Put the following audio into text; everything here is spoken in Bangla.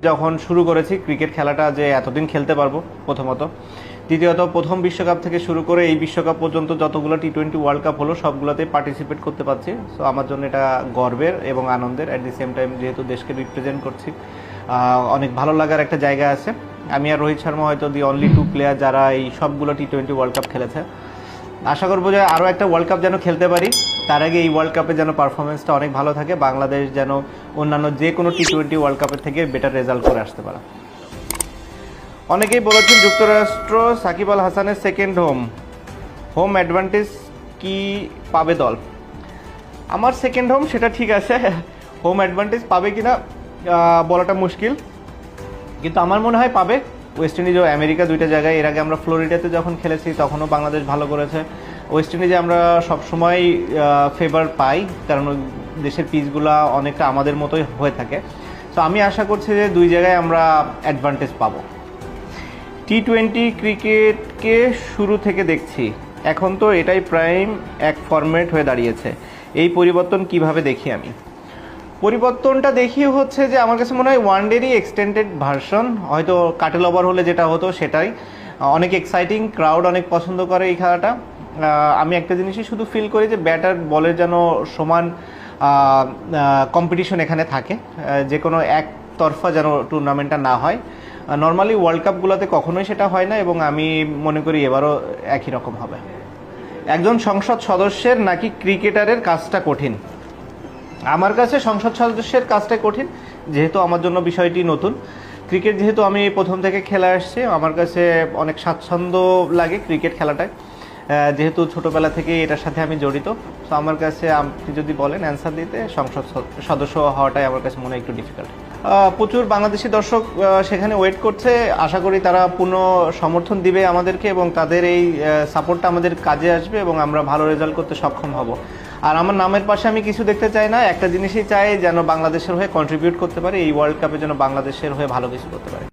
যখন শুরু করেছি ক্রিকেট খেলাটা যে এতদিন খেলতে পারবো প্রথমত, দ্বিতীয়ত প্রথম বিশ্বকাপ থেকে শুরু করে এই বিশ্বকাপ পর্যন্ত যতগুলো টি-20 ওয়ার্ল্ড কাপ হলো সবগুলোতে পার্টিসিপেট করতে পারছি। সো আমার জন্য এটা গর্বের এবং আনন্দের। অ্যাট দি সেম টাইম যেহেতু দেশকে রিপ্রেজেন্ট করছি, অনেক ভালো লাগার একটা জায়গা আছে। আমি আর রোহিত শর্মা হয়তো দি অনলি 2 প্লেয়ার যারা এই সবগুলো টি-20 ওয়ার্ল্ড কাপ খেলেছে। আশা করবো যে আরও একটা ওয়ার্ল্ড কাপ যেন খেলতে পারি, তার আগে এই ওয়ার্ল্ড কাপে যেন পারফরমেন্সটা অনেক ভালো থাকে, বাংলাদেশ যেন অন্যান্য যে কোনো টি-20 ওয়ার্ল্ড কাপের থেকে বেটার রেজাল্ট করে আসতে পারে। অনেকেই বলেছেন যুক্তরাষ্ট্র সাকিব আল হাসানের সেকেন্ড হোম অ্যাডভান্টেজ কি পাবে দল? আমার সেকেন্ড হোম সেটা ঠিক আছে, হোম অ্যাডভান্টেজ পাবে কিনা বলাটা মুশকিল, কিন্তু আমার মনে হয় পাবে। ওয়েস্ট ইন্ডিজ ও আমেরিকা দুইটা জায়গায়, এর আগে আমরা ফ্লোরিডাতে যখন খেলেছি তখনও বাংলাদেশ ভালো করেছে। ওয়েস্ট ইন্ডিজে আমরা সবসময় ফেভার পাই, কারণ ওই দেশের পিচগুলো অনেকটা আমাদের মতোই হয়ে থাকে। তো আমি আশা করছি যে দুই জায়গায় আমরা অ্যাডভান্টেজ পাবো। টি-20 ক্রিকেটকে শুরু থেকে দেখছি, এখন তো এটাই প্রাইম এক ফরম্যাট হয়ে দাঁড়িয়েছে। এই পরিবর্তন কিভাবে দেখি আমি? পরিবর্তনটা দেখি হচ্ছে যে আমার কাছে মনে হয় ওয়ানডেরই এক্সটেন্ডেড ভার্সন, হয়তো কাটেল ওভার হলে যেটা হতো সেটাই। অনেক এক্সাইটিং, ক্রাউড অনেক পছন্দ করে এই খেলাটা। আমি একটা জিনিসই শুধু ফিল করি যে ব্যাটার বলের যেন সমান কম্পিটিশন এখানে থাকে, যে কোনো একতরফা যেন টুর্নামেন্টটা না হয়। নর্মালি ওয়ার্ল্ড কাপগুলোতে কখনোই সেটা হয় না, এবং আমি মনে করি এবারও একই রকম হবে। একজন সংসদ সদস্যের নাকি ক্রিকেটারের কাজটা কঠিন? আমার কাছে সংসদ সদস্যের কাজটাই কঠিন, যেহেতু আমার জন্য বিষয়টি নতুন। ক্রিকেট যেহেতু আমি প্রথম থেকে খেলে আসছি, আমার কাছে অনেক স্বাচ্ছন্দ্য লাগে ক্রিকেট খেলাটায়, যেহেতু ছোটোবেলা থেকেই এটার সাথে আমি জড়িত। তো আমার কাছে আপনি যদি বলেন অ্যান্সার দিতে, সংসদ সদস্য হওয়াটাই আমার কাছে মনে হয় একটু ডিফিকাল্ট। প্রচুর বাংলাদেশি দর্শক সেখানে ওয়েট করছে, আশা করি তারা পূর্ণ সমর্থন দিবে আমাদেরকে, এবং তাদের এই সাপোর্টটা আমাদের কাজে আসবে এবং আমরা ভালো রেজাল্ট করতে সক্ষম হব। আর আমার নামের পাশে আমি কিছু দেখতে চাই না, একটা জিনিসই চাই, যেন বাংলাদেশের হয়ে কন্ট্রিবিউট করতে পারে, এই ওয়ার্ল্ড কাপে যেন বাংলাদেশের হয়ে ভালো কিছু করতে পারে।